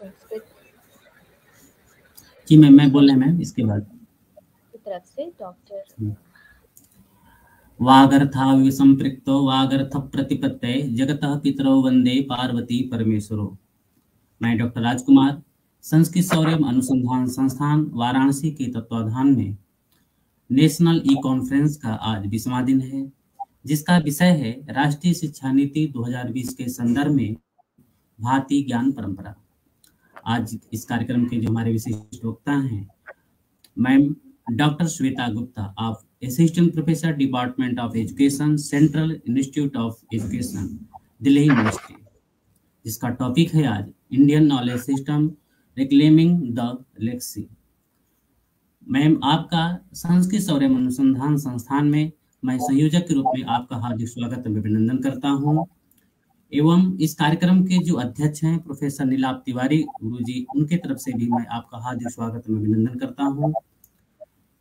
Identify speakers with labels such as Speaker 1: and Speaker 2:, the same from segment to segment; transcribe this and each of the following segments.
Speaker 1: संस्कृत
Speaker 2: जी ma'am, मैं बोल रहे हैं मैम इसके बाद
Speaker 1: की तरफ से डॉक्टर
Speaker 2: वागर्था संपृक्तो वागर्थ प्रतिपत्तये जगतः पितरौ वंदे पार्वती परमेश्वरो। मैं डॉक्टर राजकुमार संस्कृत शौर्य अनुसंधान संस्थान वाराणसी के तत्वाधान में नेशनल ई कॉन्फ्रेंस का आज 20वां दिन है, जिसका विषय है राष्ट्रीय शिक्षा नीति 2020 के संदर्भ में भारतीय ज्ञान परंपरा। आज इस कार्यक्रम के जो हमारे विशिष्ट वक्ता हैं, ma'am doctor Shweta Gupta of assistant professor department of education, central institute of education, Delhi university, जिसका टॉपिक है आज Indian knowledge system reclaiming the legacy. Ma'am, आपका संस्कृत शौर्य अनुसंधान संस्थान में मैं संयोजक के रूप में आपका हार्दिक स्वागत एवं अभिनंदन करता हूं। एवं इस कार्यक्रम के जो अध्यक्ष हैं प्रोफेसर नीलाप तिवारी गुरुजी, उनके तरफ से भी मैं आपका हार्दिक स्वागत एवं अभिनंदन करता हूं।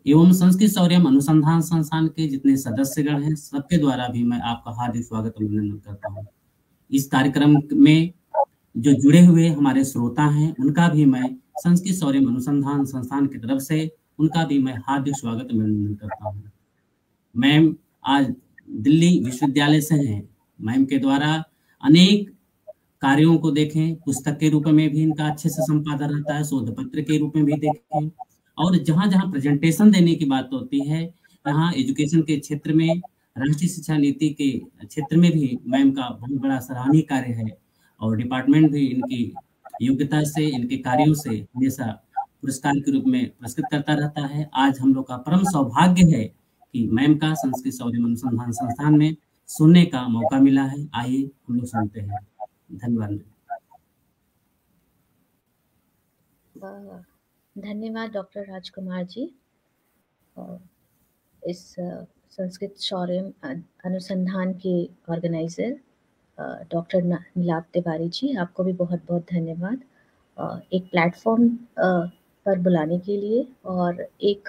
Speaker 2: एवं संस्कृत शौर्य अनुसंधान संस्थान के जितने सदस्यगण हैं, सबके द्वारा भी मैं आपका हार्दिक स्वागत एवं अभिनंदन करता हूं। इस कार्यक्रम में जो जुड़े हुए हमारे श्रोता हैं, उनका भी मैं संस्कृत शौर्य अनुसंधान संस्थान की तरफ से उनका भी मैं हार्दिक स्वागत एवं अभिनंदन करता हूँ। मैम आज दिल्ली विश्वविद्यालय से हैं। मैम के द्वारा अनेक कार्यों को देखें, पुस्तक के रूप में भी इनका अच्छे से संपादन रहता है, शोध पत्र के रूप में भी देखें, और जहाँ जहाँ प्रेजेंटेशन देने की बात होती है, यहाँ एजुकेशन के क्षेत्र में, राष्ट्रीय शिक्षा नीति के क्षेत्र में भी मैम का बहुत बड़ा सराहनीय कार्य है, और डिपार्टमेंट भी इनकी योग्यता से, इनके कार्यों से हमेशा पुरस्कार के रूप में पुरस्कृत करता रहता है। आज हम लोग का परम सौभाग्य है कि मैम का संस्कृत शौर्य अनुसंधान संस्थान में सुनने का मौका मिला है। आइए हम लोग सुनते हैं। धन्यवाद।
Speaker 1: धन्यवाद डॉक्टर राजकुमार जी। इस संस्कृत शौर्य अनुसंधान के ऑर्गेनाइजर डॉक्टर नीलाप तिवारी जी, आपको भी बहुत बहुत धन्यवाद एक प्लेटफॉर्म पर बुलाने के लिए, और एक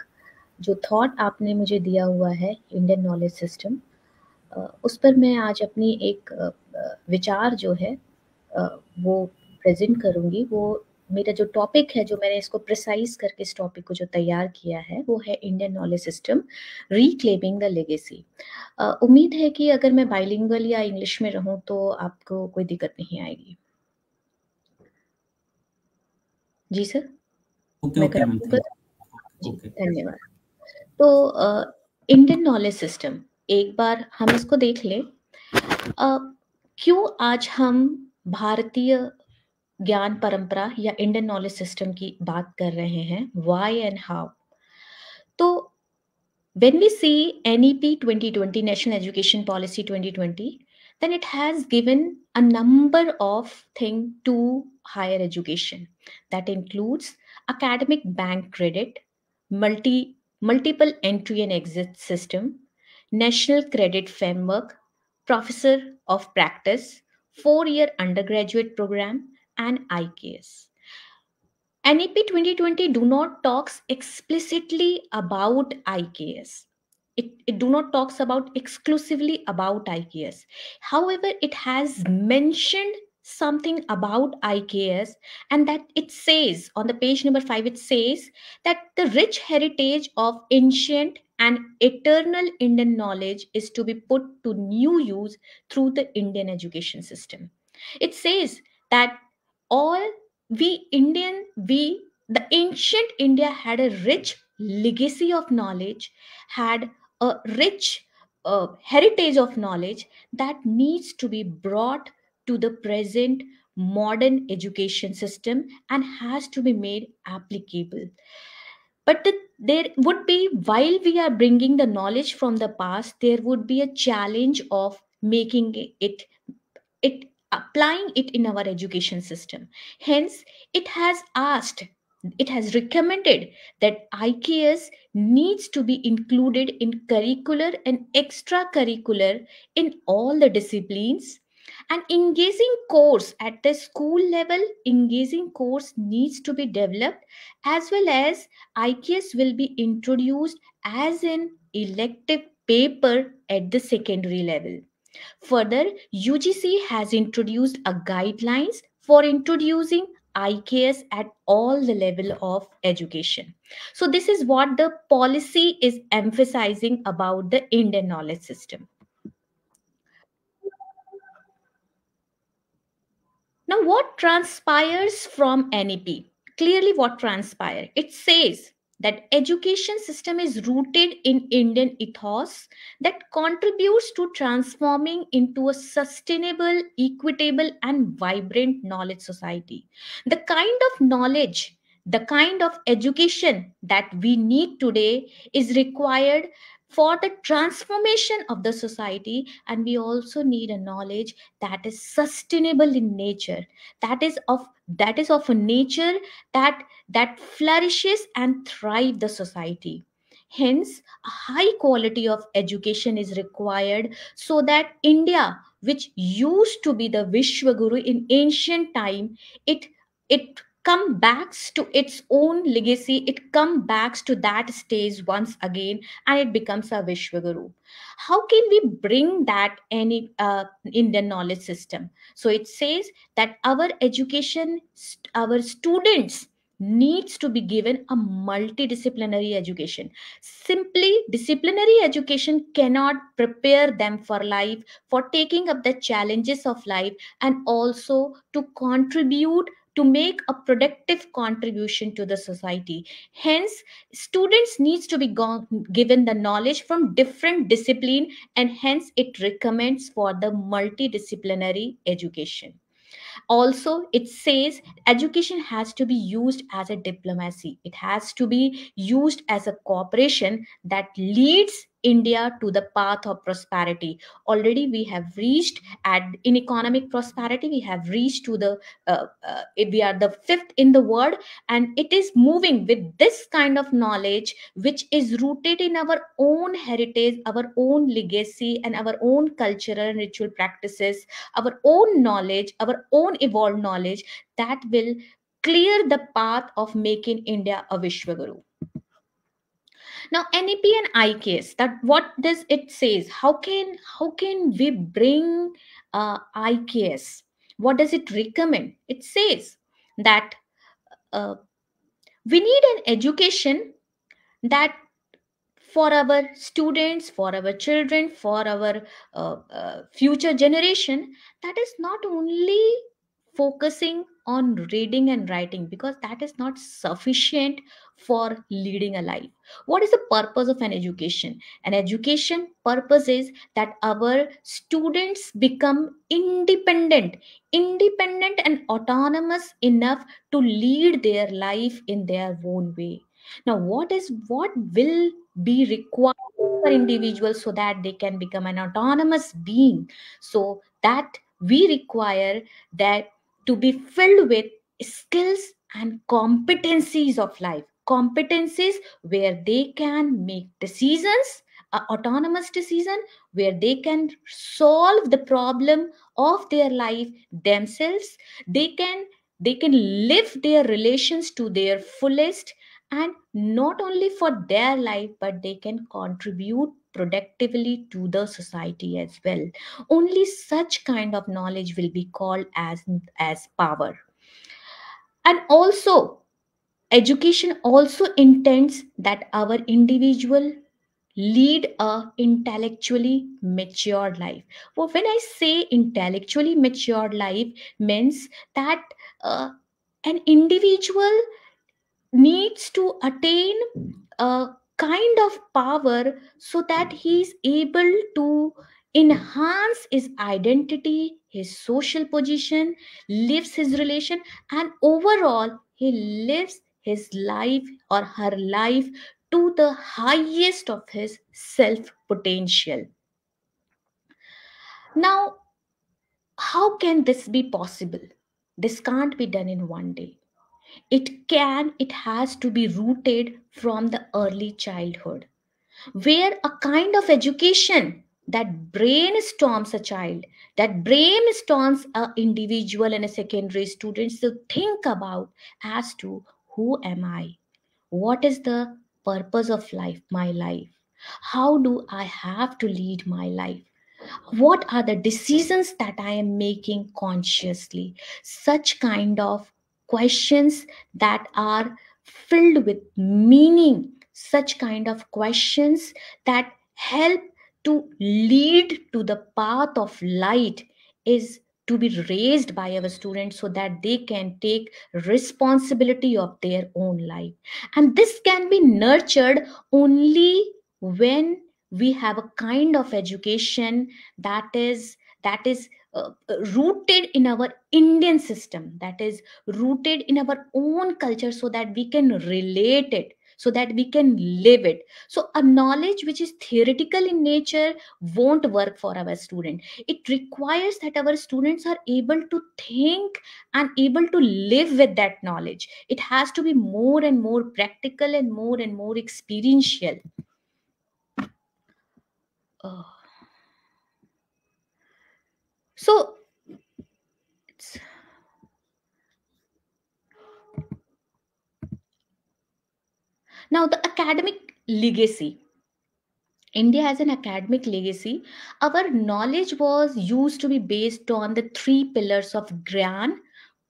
Speaker 1: जो थॉट आपने मुझे दिया हुआ है इंडियन नॉलेज सिस्टम, उस पर मैं आज अपनी एक विचार जो है वो प्रेजेंट करूँगी। वो मेरा जो टॉपिक है, जो मैंने इसको प्रिसाइज करके इस टॉपिक को जो तैयार किया है, वो है Indian knowledge system reclaiming the legacy. उम्मीद है कि अगर मैं बाइलिंगुअल या इंग्लिश में रहूं तो आपको कोई दिक्कत नहीं आएगी। जी सर, मैं करूँगा। जी धन्यवाद। तो इंडियन नॉलेज सिस्टम, एक बार हम इसको देख लें। क्यों आज हम भारतीय ज्ञान परंपरा या इंडियन नॉलेज सिस्टम की बात कर रहे हैं, व्हाई एंड हाउ? तो when we see NEP 2020, National Education Policy 2020, then it has given a number of things to higher education. That includes academic bank credit, multiple entry and exit system, national credit framework, professor of practice, 4-year undergraduate program, and IKS. NEP 2020 do not talks explicitly about IKS. It do not talks about exclusively about IKS. However, it has mentioned something about IKS, and that it says on the page number 5, it says that the rich heritage of ancient and eternal Indian knowledge is to be put to new use through the Indian education system. It says that the ancient India had a rich legacy of knowledge, had a rich heritage of knowledge that needs to be brought to the present modern education system and has to be made applicable. But there would be, while we are bringing the knowledge from the past, there would be a challenge of making it applying it in our education system. Hence, it has recommended that IKS needs to be included in curricular and extracurricular in all the disciplines. An engaging course at the school level, engaging course needs to be developed, as well as IKS will be introduced as an elective paper at the secondary level. Further, UGC has introduced a guidelines for introducing IKS at all the level of education. So this is what the policy is emphasizing about the Indian knowledge system. Now, what transpires from NEP? Clearly, what transpires? It says that education system is rooted in Indian ethos that contributes to transforming into a sustainable, equitable, and vibrant knowledge society. The kind of knowledge, the kind of education that we need today is required for the transformation of the society, and we also need a knowledge that is sustainable in nature, that is of a nature that flourishes and thrive the society. Hence, a high quality of education is required so that India, which used to be the Vishwaguru in ancient time, it come backs to its own legacy, it come backs to that stage once again, and it becomes a Vishwaguru. How can we bring that any Indian knowledge system? So it says that our education, our students needs to be given a multidisciplinary education. Simply disciplinary education cannot prepare them for life, for taking up the challenges of life, and also to contribute, to make a productive contribution to the society. Hence, students needs to be given the knowledge from different discipline, and hence it recommends for the multidisciplinary education. Also, it says education has to be used as a diplomacy, it has to be used as a cooperation that leads India to the path of prosperity. Already we have reached at in economic prosperity, we have reached to the we are the fifth in the world, and it is moving with this kind of knowledge which is rooted in our own heritage, our own legacy, and our own cultural and ritual practices, our own knowledge, our own evolved knowledge, that will clear the path of making India a Vishwaguru. Now, NEP and IKS, that what does it says? How can we bring IKS? What does it recommend? It says that uh, we need an education that for our students, for our children, for our future generation, that is not only focusing on reading and writing, because that is not sufficient for leading a life. What is the purpose of an education? An education purpose is that our students become independent and autonomous enough to lead their life in their own way. Now, what will be required for individuals so that they can become an autonomous being? So that we require that to be filled with skills and competencies of life, competencies where they can make decisions, autonomous decision, where they can solve the problem of their life themselves. They can they can live their relations to their fullest, and not only for their life, but they can contribute productively to the society as well. Only such kind of knowledge will be called as power. And also, education also intends that our individual lead a intellectually matured life. Well, when I say intellectually matured life, means that uh, an individual needs to attain a kind of power so that he is able to enhance his identity, his social position, lives his relation, and overall he lives his life or her life to the highest of his self potential. Now, how can this be possible? This can't be done in one day. It has to be rooted from the early childhood, where a kind of education that brainstorms a child, that brainstorms a individual and a secondary student to think about as to who am I, what is the purpose of life, my life, how do I have to lead my life, what are the decisions that I am making consciously. Such kind of questions that are filled with meaning, such kind of questions that help to lead to the path of light, is to be raised by our students so that they can take responsibility of their own life. And this can be nurtured only when we have a kind of education that is rooted in our Indian system, that is rooted in our own culture, so that we can relate it, so that we can live it. So a knowledge which is theoretical in nature won't work for our student. It requires that our students are able to think and able to live with that knowledge. It has to be more and more practical and more experiential. Uh, so it's- now the academic legacy. India has an academic legacy. Our knowledge was used to be based on the three pillars of Gyan,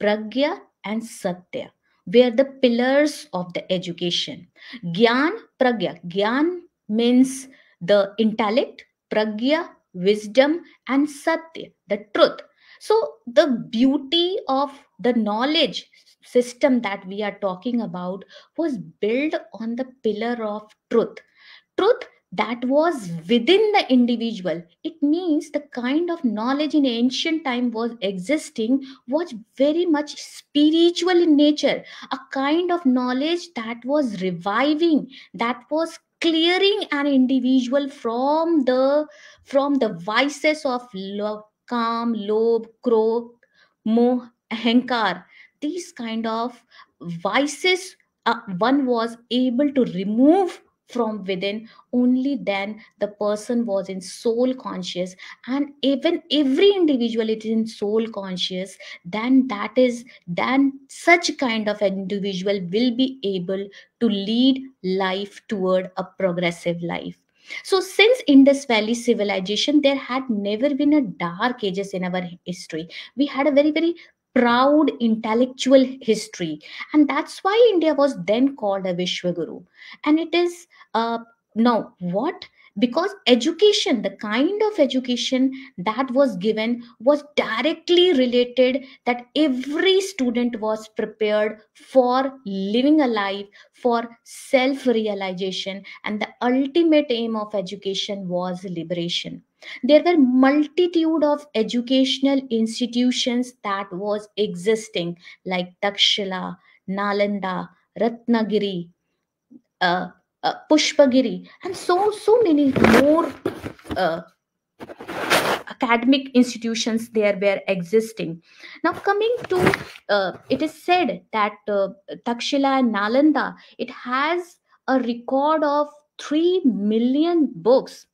Speaker 1: Pragya, and Satya, were the pillars of the education. Gyan, Pragya. Gyan means the intellect, Pragya, wisdom, and Satya, the truth. So, the beauty of the knowledge system that we are talking about was built on the pillar of truth that was within the individual. It means the kind of knowledge in ancient time was existing was very much spiritual in nature, a kind of knowledge that was reviving, that was clearing an individual from the vices of love, calm, lobe, crow, moh, ahankar. These kind of vices, one was able to remove from within. Only then the person was in soul conscious, and even every individual is in soul conscious, then such kind of individual will be able to lead life toward a progressive life. So since Indus Valley civilization, there had never been a dark ages in our history. We had a very proud intellectual history, and that's why India was then called a Vishwaguru. And it is uh, now what, because education, the kind of education that was given was directly related, that every student was prepared for living a life, for self realization, and the ultimate aim of education was liberation. There were multitude of educational institutions that was existing, like Takshila, Nalanda, Ratnagiri, uh, Pushpagiri, and so many more uh, academic institutions there were existing. Now, coming to it is said that Takshila and Nalanda, it has a record of 3 million books.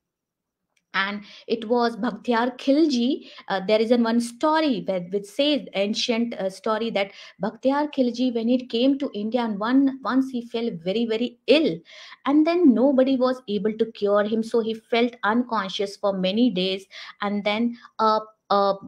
Speaker 1: And it was Bhaktiar Khilji. There is one story which says, ancient story, that Bhaktiar Khilji, when it came to India, and once he fell very ill, and then nobody was able to cure him, so he felt unconscious for many days. And then a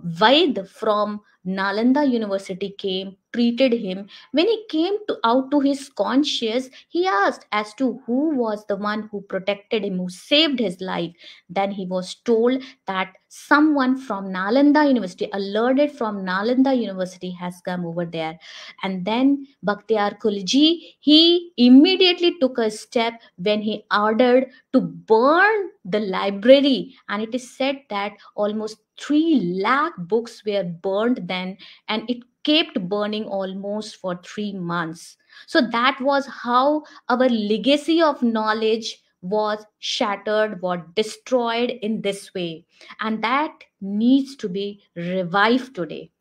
Speaker 1: Vaid from Nalanda University came, treated him. When he came out to his conscious, he asked as to who was the one who protected him, who saved his life. Then he was told that someone from Nalanda University, a learned from Nalanda University, has come over there. And then Bhaktiar Khilji, he immediately took a step when he ordered to burn the library. And it is said that almost 3 lakh books were burned then, and it kept burning almost for 3 months. So that was how our legacy of knowledge was shattered, was destroyed in this way. And that needs to be revived today.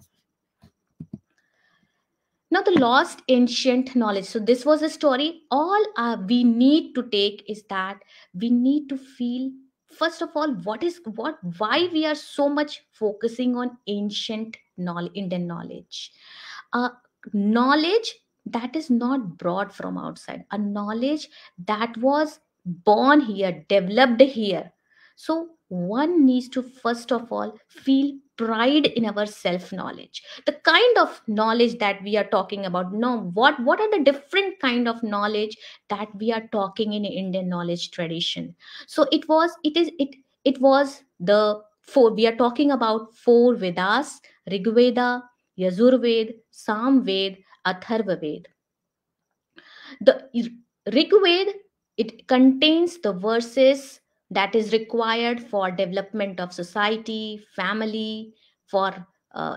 Speaker 1: Now, the lost ancient knowledge. So, this was a story. All we need to take is that we need to feel, first of all, why we are so much focusing on ancient knowledge, Indian knowledge. A knowledge that is not brought from outside, a knowledge that was born here, developed here. So one needs to first of all feel pride in our self knowledge, the kind of knowledge that we are talking about. No, what are the different kind of knowledge that we are talking in Indian knowledge tradition? So it was the four, we are talking about four Vedas: Rigveda, Yajurved, Samved, Atharvaved. The Rig Veda, it contains the verses that is required for development of society, family, for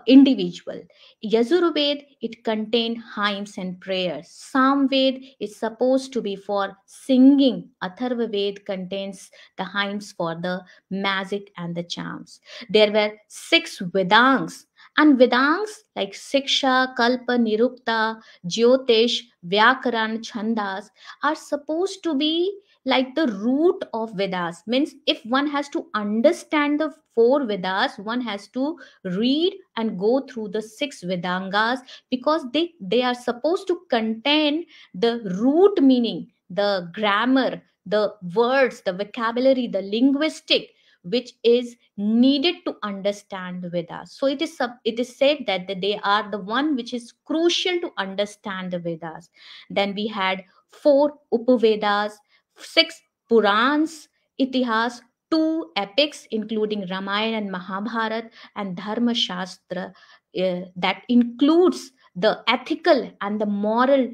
Speaker 1: individual. Yajurved, it contains hymns and prayers. Samved is supposed to be for singing. Atharvaved contains the hymns for the magic and the charms. There were six Vedangs, and Vedangs like Siksha, Kalpa, Nirukta, Jyotish, Vyakaran, Chandas are supposed to be like the root of Vedas. Means if one has to understand the four Vedas, one has to read and go through the six Vedangas, because they are supposed to contain the root meaning, the grammar, the words, the vocabulary, the linguistic, which is needed to understand the Vedas. So it is said that they are the one which is crucial to understand the Vedas. Then we had four Upavedas, six Purans, Itihas, two epics including Ramayana and Mahabharata, and Dharma Shastra, that includes the ethical and the moral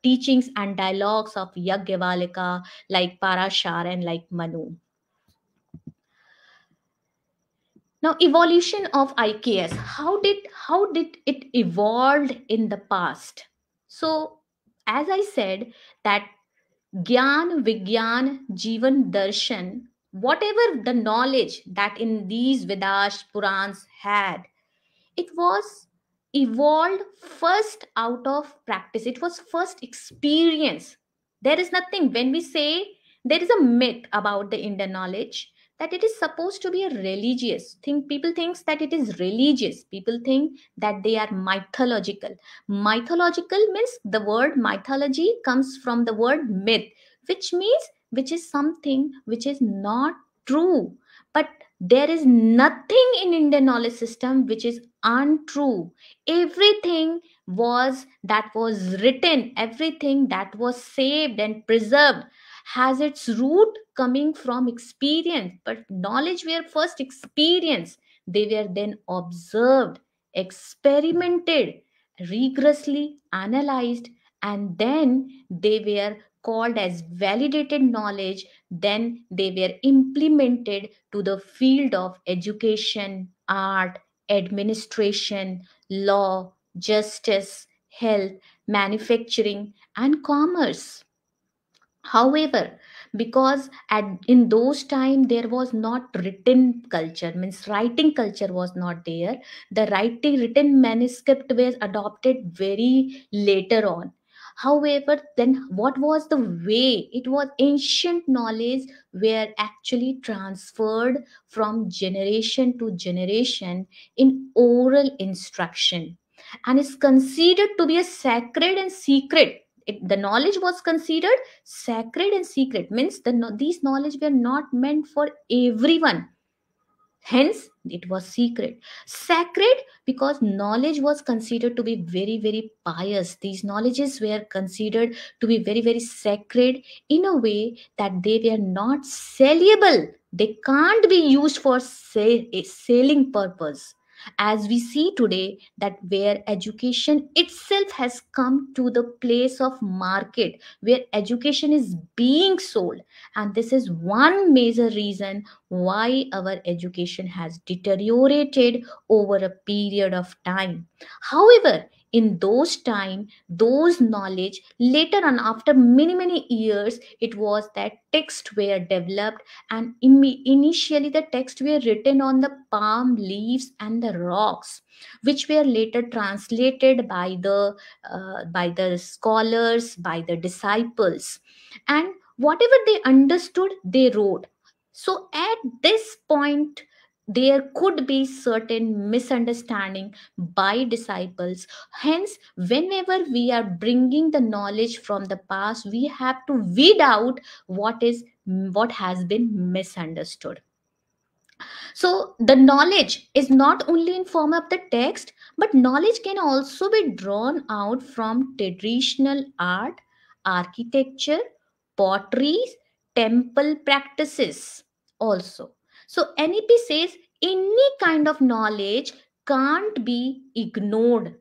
Speaker 1: teachings and dialogues of Yagyavalika, like Parashar and like Manu. Now, evolution of IKS, how did it evolved in the past? So, as I said, that Gyan, Vigyan, Jivan, Darshan, whatever the knowledge that in these Vedas, Purans had, it was evolved first out of practice. It was first experience. There is nothing, when we say there is a myth about the Indian knowledge, that it is supposed to be a religious thing. People thinks that it is religious. People think that they are mythological. Mythological means, the word mythology comes from the word myth, which means which is something which is not true. But there is nothing in Indian knowledge system which is untrue. Everything was written, everything that was saved and preserved has its root coming from experience. But knowledge were first experience. They were then observed, experimented, rigorously analyzed, and then they were called as validated knowledge. Then they were implemented to the field of education, art, administration, law, justice, health, manufacturing, and commerce. However, because in those time there was not written culture, means writing culture was not there. The writing written manuscript was adopted very later on. However, then what was the way? It was ancient knowledge were actually transferred from generation to generation in oral instruction, and is considered to be a sacred and secret. The knowledge was considered sacred and secret, means these knowledge were not meant for everyone. Hence it was secret. Sacred, because knowledge was considered to be very very pious. These knowledges were considered to be very very sacred, in a way that they were not saleable. They can't be used for a selling purpose. As we see today, that where education itself has come to the place of market, where education is being sold. And this is one major reason why our education has deteriorated over a period of time. However, in those time, those knowledge, later on after many many years, it was that texts were developed, and initially the texts were written on the palm leaves and the rocks, which were later translated by the scholars, by the disciples, and whatever they understood they wrote. So at this point, there could be certain misunderstanding by disciples. Hence, whenever we are bringing the knowledge from the past, we have to weed out what has been misunderstood. So the knowledge is not only in form of the text, but knowledge can also be drawn out from traditional art, architecture, potteries, temple practices also. So NEP says any kind of knowledge can't be ignored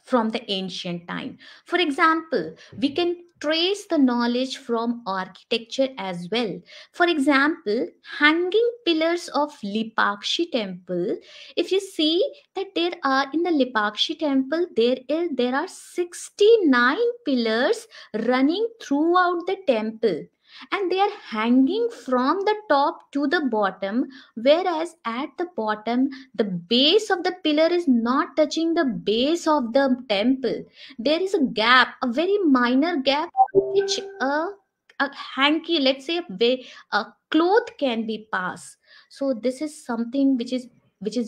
Speaker 1: from the ancient time. For example, we can trace the knowledge from architecture as well. For example, hanging pillars of Lipakshi temple. If you see that there are in the Lipakshi temple, there are 69 pillars running throughout the temple, and they are hanging from the top to the bottom, whereas at the bottom the base of the pillar is not touching the base of the temple. There is a gap, a very minor gap, which a hanky, let's say a cloth can be passed. So this is something which is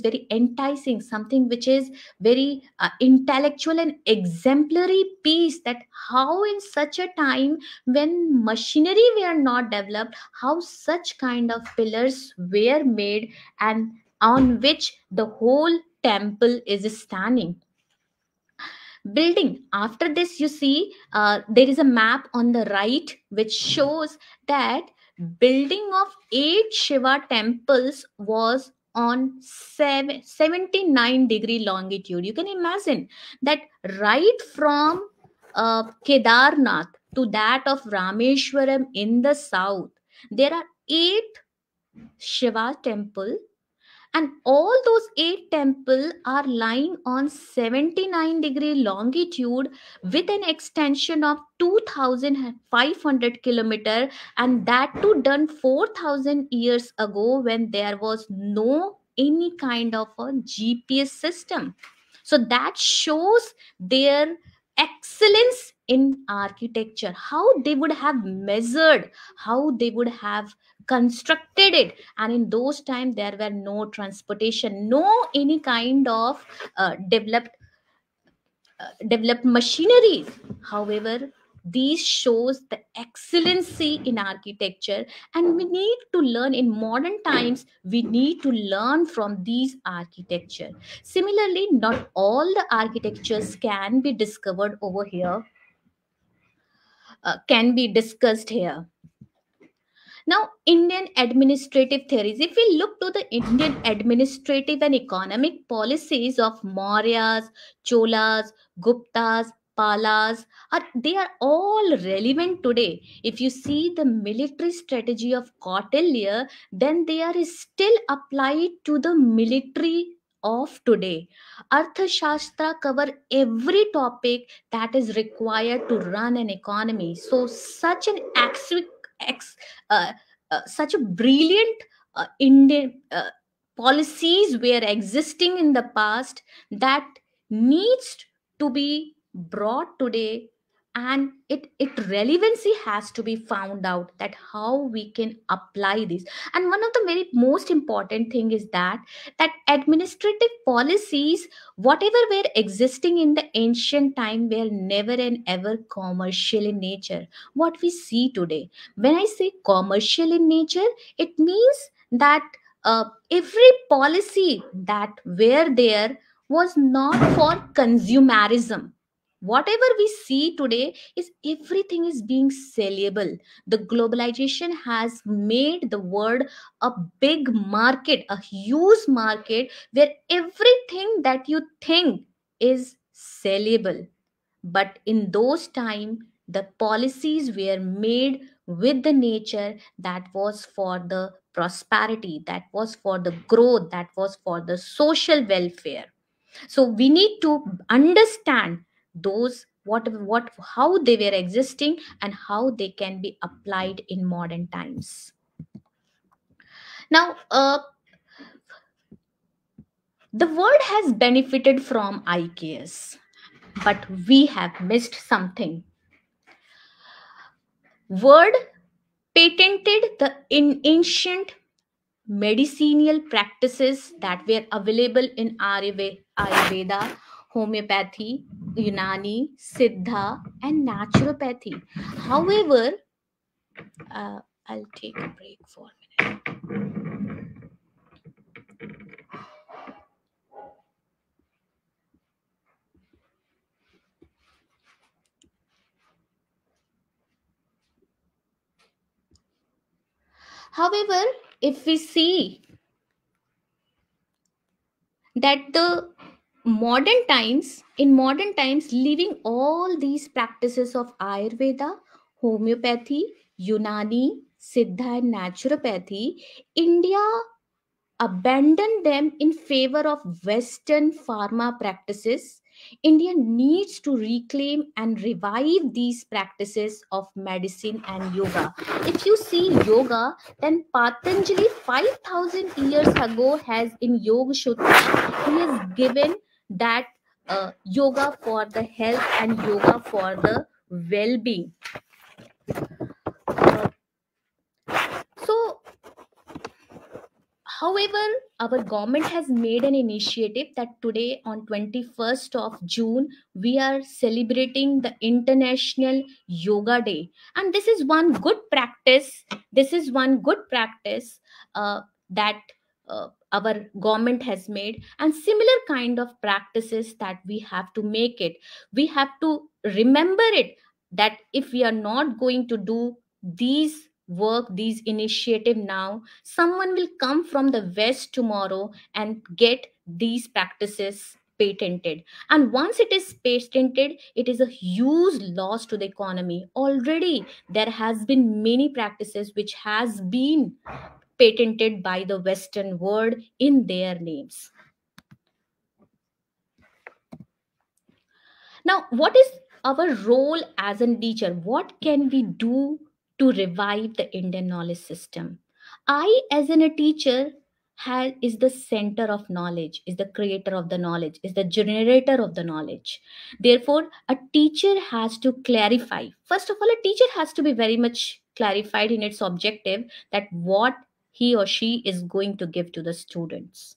Speaker 1: very enticing, something which is very intellectual and exemplary piece, that how in such a time when machinery were not developed, how such kind of pillars were made, and on which the whole temple is standing. Building after this, you see there is a map on the right which shows that building of 8 Shiva temples was on 79-degree longitude. You can imagine that right from Kedarnath to that of Rameshwaram in the south, there are 8 Shiva temple, and all those 8 temples are lying on 79-degree longitude with an extension of 2500 kilometer, and that too done 4000 years ago when there was no any kind of a GPS system. So that shows their excellence in architecture, how they would have measured, how they would have constructed it. And in those times there were no transportation, no any kind of developed machinery. However, these shows the excellency in architecture, and we need to learn in modern times, we need to learn from these architecture. Similarly, not all the architectures can be discovered over here, can be discussed here. Now, Indian administrative theories. If we look to the Indian administrative and economic policies of Mauryas, Cholas, Guptas, Palas, they are all relevant today. If you see the military strategy of Kautilya, then they are still applied to the military of today. Arthashastra cover every topic that is required to run an economy. So, such an uh, such a brilliant Indian policies were existing in the past that needs to be brought today, and it relevancy has to be found out, that how we can apply this. And one of the very most important thing is that administrative policies, whatever were existing in the ancient time, were never and ever commercial in nature. What we see today, when I say commercial in nature, it means that every policy that were there was not for consumerism. Whatever we see today is everything is being sellable. The globalization has made the world a big market, a huge market, where everything that you think is sellable. But in those time, the policies were made with the nature, that was for the prosperity, that was for the growth, that was for the social welfare. So we need to understand those, what how they were existing and how they can be applied in modern times. Now, the world has benefited from IKS, but we have missed something. Word patented the in ancient medicinal practices that were available in Ayurveda, homeopathy, Unani, Siddha, and naturopathy. However, I'll take a break for a minute. However, if we see that in modern times, leaving all these practices of Ayurveda, homeopathy, Unani, Siddha, and naturopathy, India abandoned them in favor of Western pharma practices. India needs to reclaim and revive these practices of medicine and yoga. If you see yoga, then Patanjali 5,000 years ago has in Yoga Sutra, he has given that yoga for the health and yoga for the well-being. So however, our government has made an initiative that today on 21st of June, we are celebrating the International Yoga Day. And this is one good practice. This is one good practice that our government has made, and similar kind of practices that we have to make it. We have to remember it, that if we are not going to do these work, these initiative now, someone will come from the West tomorrow and get these practices patented. And once it is patented, it is a huge loss to the economy. Already there has been many practices which has been patented by the Western world in their names. Now, what is our role as a teacher? What can we do to revive the Indian knowledge system? I, as a teacher, is the center of knowledge, is the creator of the knowledge, is the generator of the knowledge. Therefore, a teacher has to clarify. First of all, a teacher has to be very much clarified in its objective, that what he or she is going to give to the students,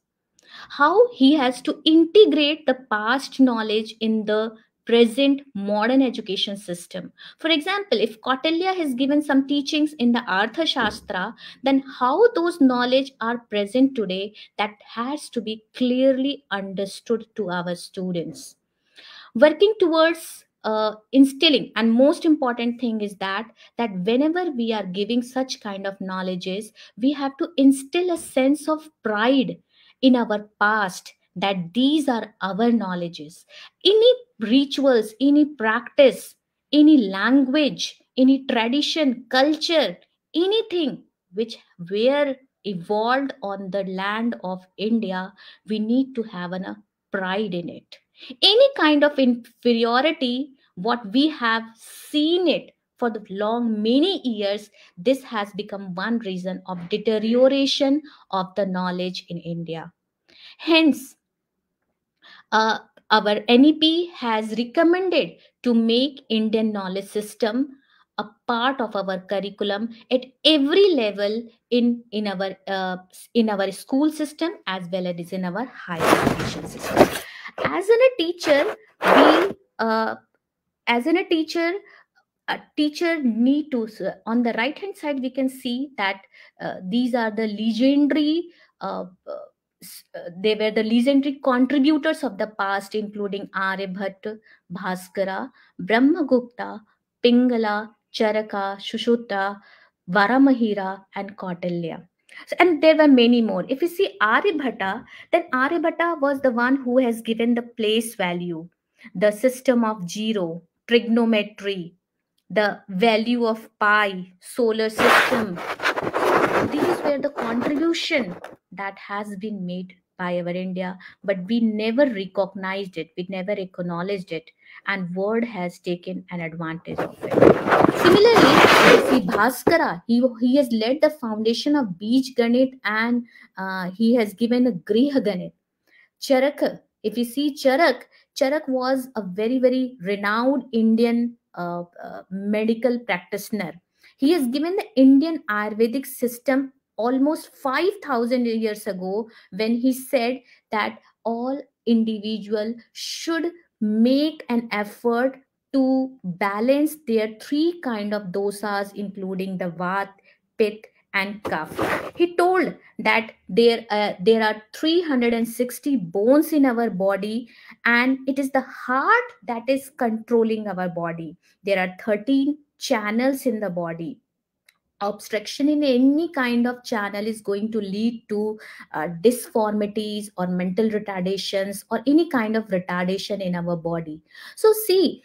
Speaker 1: how he has to integrate the past knowledge in the present modern education system. For example, if Kautilya has given some teachings in the Artha Shastra, then how those knowledge are present today, that has to be clearly understood to our students. Working towards instilling, and most important thing is that whenever we are giving such kind of knowledges, we have to instill a sense of pride in our past, that these are our knowledges. Any rituals, any practice, any language, any tradition, culture, anything which were evolved on the land of India, we need to have a pride in it. Any kind of inferiority, what we have seen it for the long many years, this has become one reason of deterioration of the knowledge in India. Hence, uh, our NEP has recommended to make Indian knowledge system a part of our curriculum at every level in our school system as well as in our higher education system. As in a teacher, we as in a teacher need to, on the right hand side we can see that these are the legendary they were the legendary contributors of the past, including Aryabhatta, Bhaskara, Brahmagupta, Pingala, Charaka, Shushuta, Varamahira, and Kautilya. And there were many more. If you see Aryabhatta, then Aryabhatta was the one who has given the place value, the system of zero, trigonometry, the value of pi, solar system. These were the contribution that has been made by our India, but we never recognized it, we never acknowledged it, and world has taken an advantage of it. Similarly, we see Bhaskara, he has led the foundation of Bij Ganit, and he has given a Griha Ganit. Charak, if you see Charak was a very, very renowned Indian medical practitioner. He has given the Indian Ayurvedic system almost 5,000 years ago, when he said that all individual should make an effort to balance their three kind of dosas, including the vat, pit, and kapha. He told that there are 360 bones in our body, and it is the heart that is controlling our body. There are 13 channels in the body. Obstruction in any kind of channel is going to lead to disformities or mental retardations or any kind of retardation in our body. So see,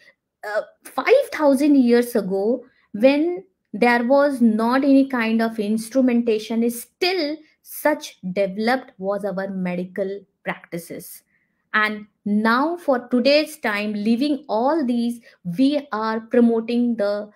Speaker 1: 5,000 years ago, when there was not any kind of instrumentation, is still such developed was our medical practices. And now for today's time, living all these, we are promoting the,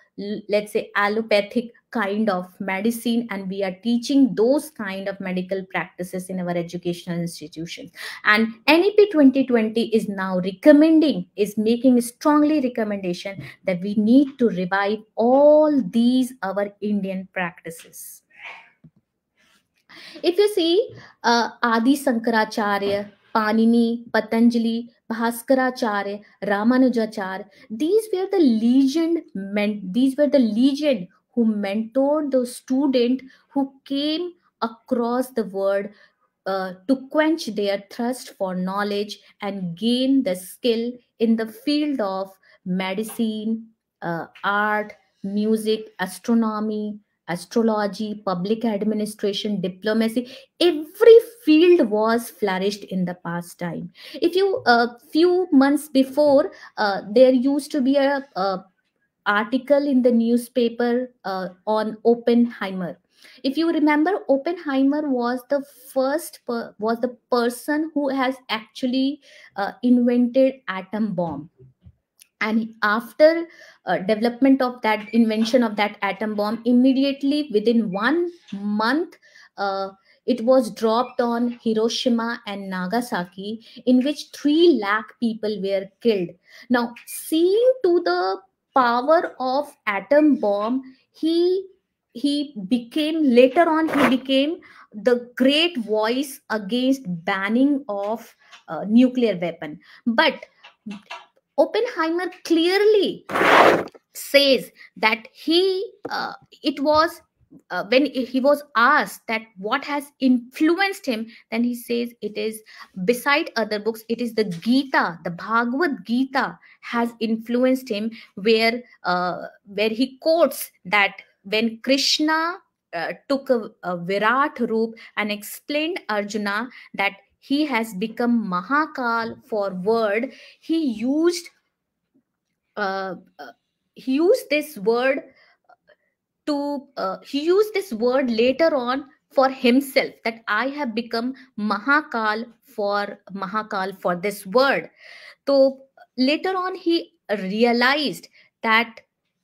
Speaker 1: let's say, allopathic kind of medicine, and we are teaching those kind of medical practices in our educational institutions. And NEP 2020 is now recommending, is making strongly recommendation that we need to revive all these our Indian practices. If you see, Adi Sankaracharya, Panini, Patanjali, Bhaskaracharya, Ramanujacharya, these were the legend who mentored the student who came across the world to quench their thirst for knowledge and gain the skill in the field of medicine, art, music, astronomy, astrology, public administration, diplomacy. Every field was flourished in the past time. If you few months before, there used to be a article in the newspaper on Oppenheimer. If you remember, Oppenheimer was the was the person who has actually invented atom bomb. And after development of that invention of that atom bomb, immediately within 1 month, uh, it was dropped on Hiroshima and Nagasaki, in which 3 lakh people were killed. Now, seeing to the power of atom bomb, he became, later on he became the great voice against banning of nuclear weapon. But Oppenheimer clearly says that it was when he was asked that what has influenced him, then he says it is, beside other books, it is the Gita, the Bhagavad Gita has influenced him, where he quotes that when Krishna took a Virat roop and explained Arjuna that he has become Mahakal for word, he used uh, uh, he used this word he used this word later on for himself, that I have become Mahakal for this word. So later on, he realized that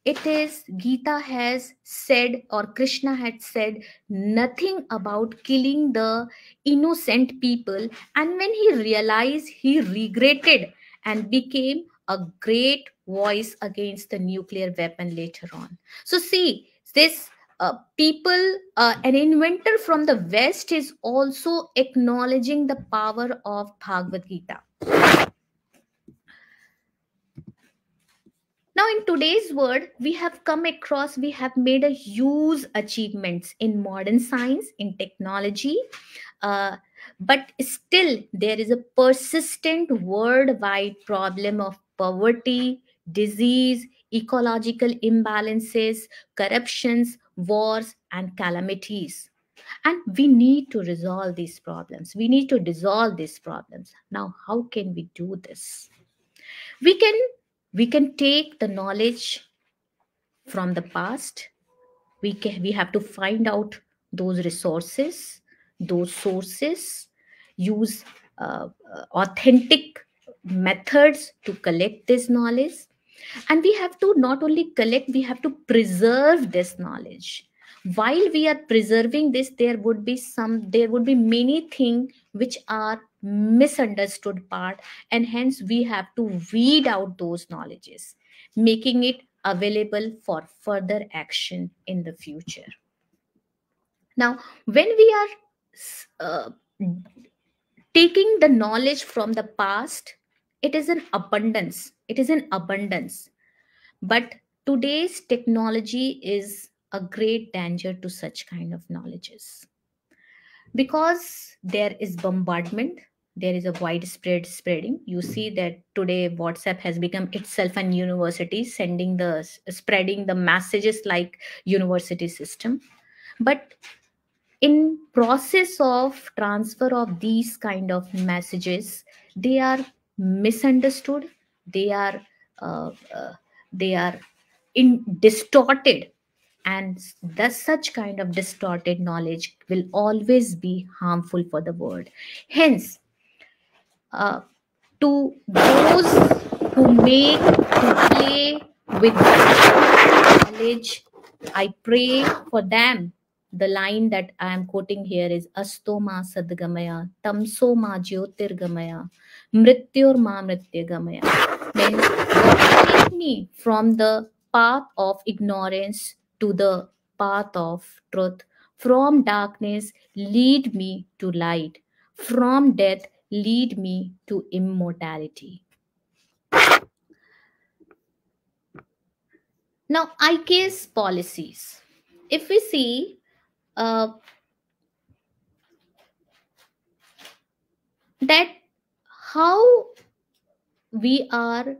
Speaker 1: it is Gita has said, or Krishna had said, nothing about killing the innocent people. And when he realized, he regretted and became a great voice against the nuclear weapon later on. So, see, this an inventor from the West is also acknowledging the power of Bhagavad Gita. Now, in today's world, we have made a huge achievements in modern science, in technology, but still there is a persistent worldwide problem of poverty, disease, ecological imbalances, corruptions, wars, and calamities. And we need to resolve these problems. We need to dissolve these problems. Now, how can we do this? We can we can take the knowledge from the past. We have to find out those resources, those sources, use authentic methods to collect this knowledge. And we have to not only collect, we have to preserve this knowledge. While we are preserving this, there would be many things which are misunderstood part, and hence we have to weed out those knowledges, making it available for further action in the future. Now, when we are taking the knowledge from the past, it is an abundance. It is an abundance. But today's technology is a great danger to such kind of knowledges, because there is bombardment, there is a widespread spreading. You see that today WhatsApp has become itself an university, sending the spreading the messages like university system. But in process of transfer of these kind of messages, they are misunderstood, they are uh, uh, they are distorted, and thus such kind of distorted knowledge will always be harmful for the world. Hence, to those who make who play with knowledge, I pray for them. The line that I am quoting here is Astoma Sadgamaya, Tamsoma Jyotirgamaya, Mrityorma Mrityagamaya. Means God take me from the path of ignorance to the path of truth. From darkness, lead me to light. From death, lead me to immortality. Now, IKS policies. If we see that how we are,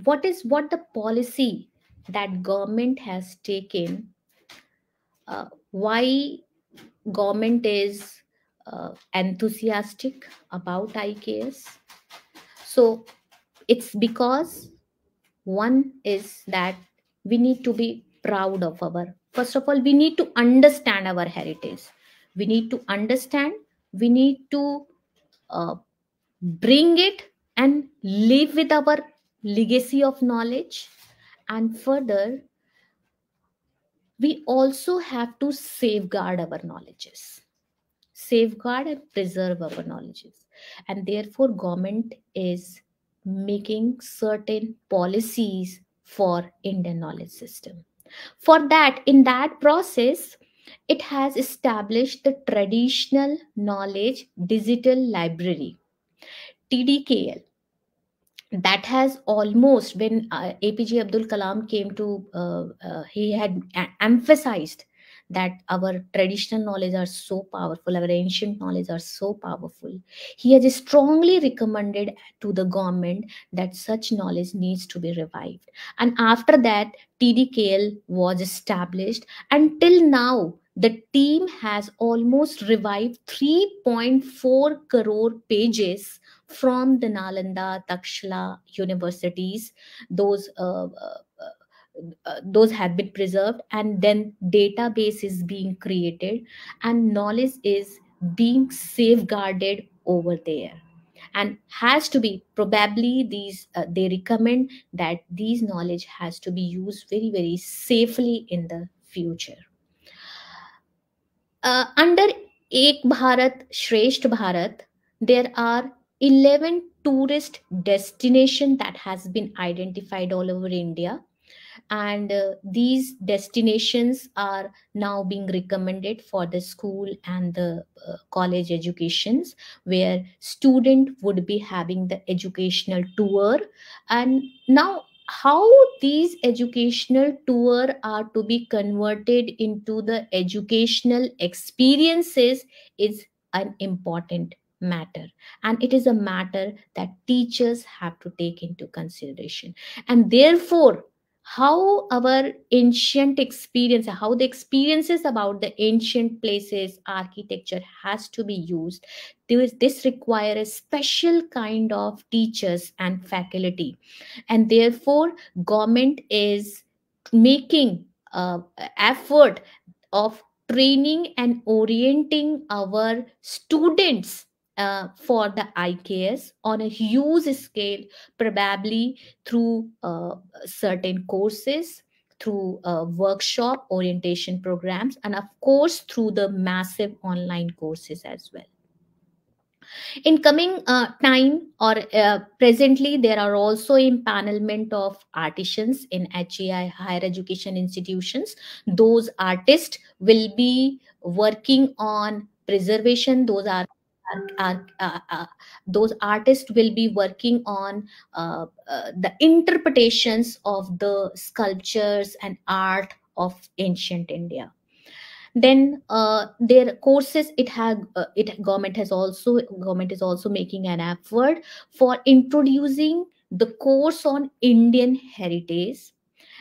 Speaker 1: what the policy that government has taken, why government is enthusiastic about IKS. So it's because one is that we need to be proud of our, first of all, we need to understand our heritage. We need to understand, we need to uh, bring it and live with our legacy of knowledge. And further, we also have to safeguard our knowledges, safeguard and preserve our knowledges. And therefore government is making certain policies for Indian knowledge system. For that, in that process, it has established the traditional knowledge digital library, TDKL. That has almost, when APJ Abdul Kalam came to, he had emphasized that our traditional knowledge are so powerful, our ancient knowledge are so powerful. He has strongly recommended to the government that such knowledge needs to be revived. And after that, TDKL was established. Until now, the team has almost revived 3.4 crore pages from the Nalanda, Takshila universities. Those those have been preserved, and then database is being created, and knowledge is being safeguarded over there, and has to be, probably these they recommend that these knowledge has to be used very very safely in the future. Under Ek Bharat, Shresht Bharat, there are 11 tourist destination that has been identified all over India. And these destinations are now being recommended for the school and the college educations, where student would be having the educational tour. And now how these educational tour are to be converted into the educational experiences is an important matter, and it is a matter that teachers have to take into consideration. And therefore, how our ancient experience, how the experiences about the ancient places architecture has to be used, this require a special kind of teachers and faculty. And therefore government is making effort of training and orienting our students for the IKS on a huge scale, probably through certain courses, through workshop orientation programs, and of course through the massive online courses as well. In coming time or presently, there are also empanelment of artisans in HEI, higher education institutions. Those artists will be working on preservation. Those artists will be working on the interpretations of the sculptures and art of ancient India. Then their courses, government is also making an effort for introducing the course on Indian heritage.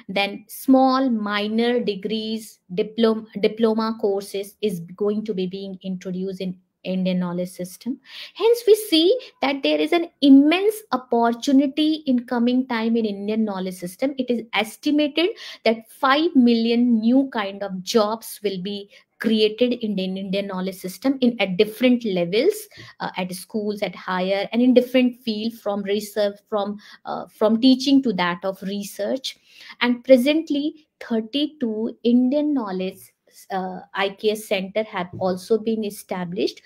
Speaker 1: Then small minor degrees, diploma courses is going to be being introduced in Indian knowledge system. Hence we see that there is an immense opportunity in coming time in Indian knowledge system. It is estimated that 5 million new kind of jobs will be created in the Indian knowledge system in at different levels, at schools, at higher, and in different field, from research, from teaching to that of research. And presently 32 Indian knowledge IKS center have also been established.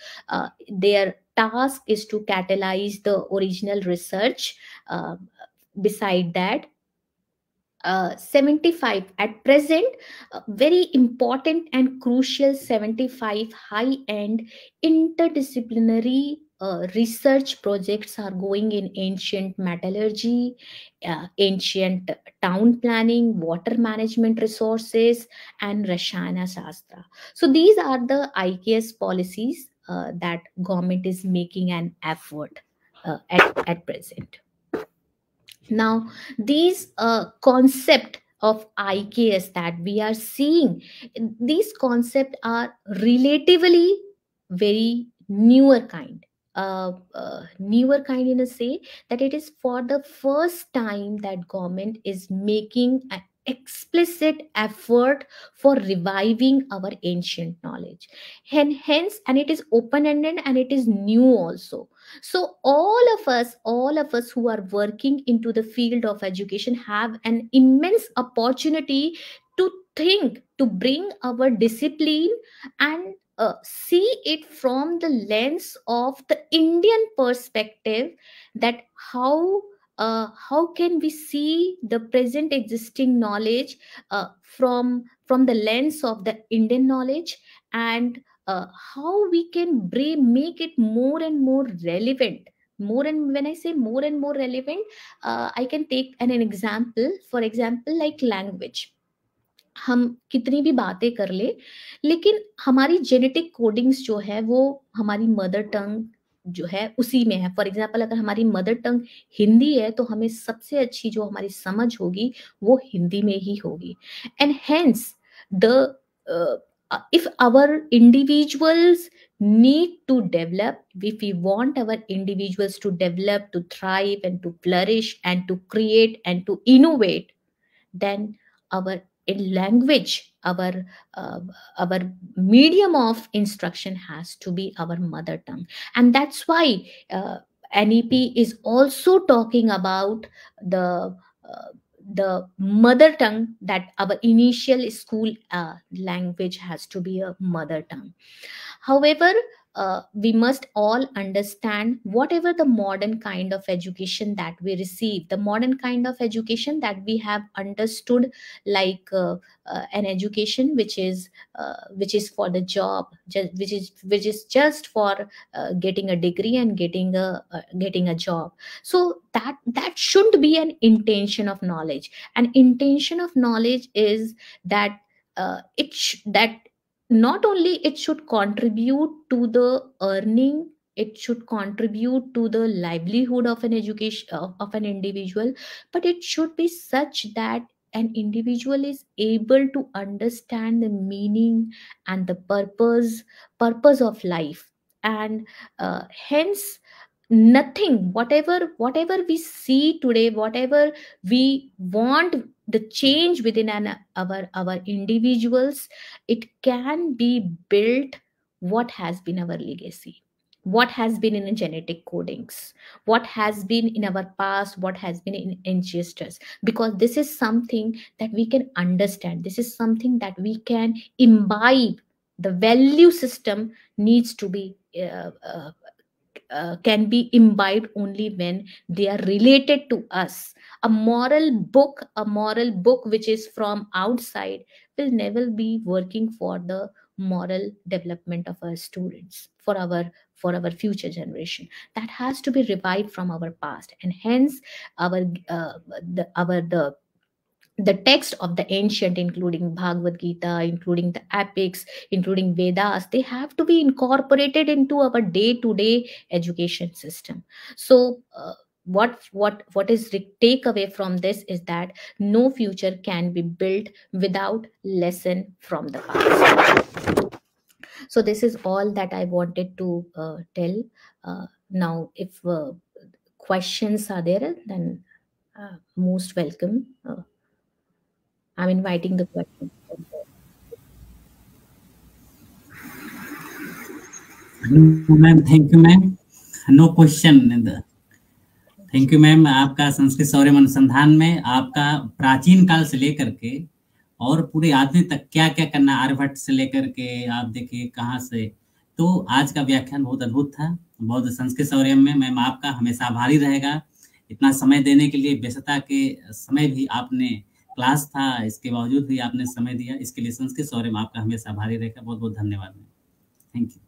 Speaker 1: Their task is to catalyze the original research. Beside that, 75 at present, very important and crucial 75 high end interdisciplinary research projects are going in ancient metallurgy, ancient town planning, water management resources, and Rashayana Shastra. So these are the IKS policies that government is making an effort at present. Now these concept of IKS that we are seeing, these concept are relatively very newer kind in a say that it is for the first time that government is making an explicit effort for reviving our ancient knowledge. And it is open ended and it is new also. So all of us who are working into the field of education have an immense opportunity to think, to bring our discipline and see it from the lens of the Indian perspective, that how can we see the present existing knowledge from the lens of the Indian knowledge, and how we can make it more and more relevant. More, and when I say more and more relevant, I can take an example. For example, like language, हम कितनी भी बातें कर ले, लेकिन हमारी genetic codings जो है वो हमारी मदर टंग जो है उसी में है. फॉर एग्जाम्पल, अगर हमारी मदर टंग हिंदी है तो हमें सबसे अच्छी जो हमारी समझ होगी वो हिंदी में ही होगी. And hence the if our individuals need to develop, if we want our individuals to develop, to thrive and to flourish and to create and to innovate, then our in language, uh, our medium of instruction has to be our mother tongue. And that's why NEP is also talking about the the mother tongue, that our initial school language has to be a mother tongue. However, we must all understand, whatever the modern kind of education that we receive, the modern kind of education that we have understood, like an education which is for the job, which is just for getting a degree and getting a job. So that shouldn't be an intention of knowledge. An intention of knowledge is that that not only it should contribute to the earning, it should contribute to the livelihood of an education of an individual, but it should be such that an individual is able to understand the meaning and the purpose of life. And hence, nothing, whatever we see today, whatever we want, the change within our individuals, it can be built, what has been our legacy, what has been in genetic codings, what has been in our past, what has been in ancestors. Because this is something that we can understand, this is something that we can imbibe. The value system needs to be can be imbibed only when they are related to us. A moral book which is from outside will never be working for the moral development of our students, for our future generation. That has to be revived from our past, and hence our the text of the ancient, including Bhagavad Gita, including the epics, including Vedas, they have to be incorporated into our day-to-day education system. So what is the takeaway from this is that no future can be built without lesson from the past. So this is all that I wanted to tell. Now, if questions are there, then most welcome. I'm inviting the question.
Speaker 2: No, ma'am thank you ma'am, no question. Thank you ma'am, आपका संस्कृत शौर्य अनुसंधान में आपका प्राचीन काल से लेकर के और पूरे आधुनिक तक क्या क्या करना, आर्यभट्ट से लेकर के आप देखिए कहाँ से। तो आज का व्याख्यान बहुत अद्भुत था, बहुत संस्कृत शौर्य में मैम आपका हमेशा आभारी रहेगा इतना समय देने के लिए। व्यस्तता के समय भी आपने, क्लास था इसके बावजूद भी आपने समय दिया, इसके लिए संस्कृत शौर्य में आपका हमेशा आभारी रहेगा। बहुत बहुत धन्यवाद मैम, थैंक यू।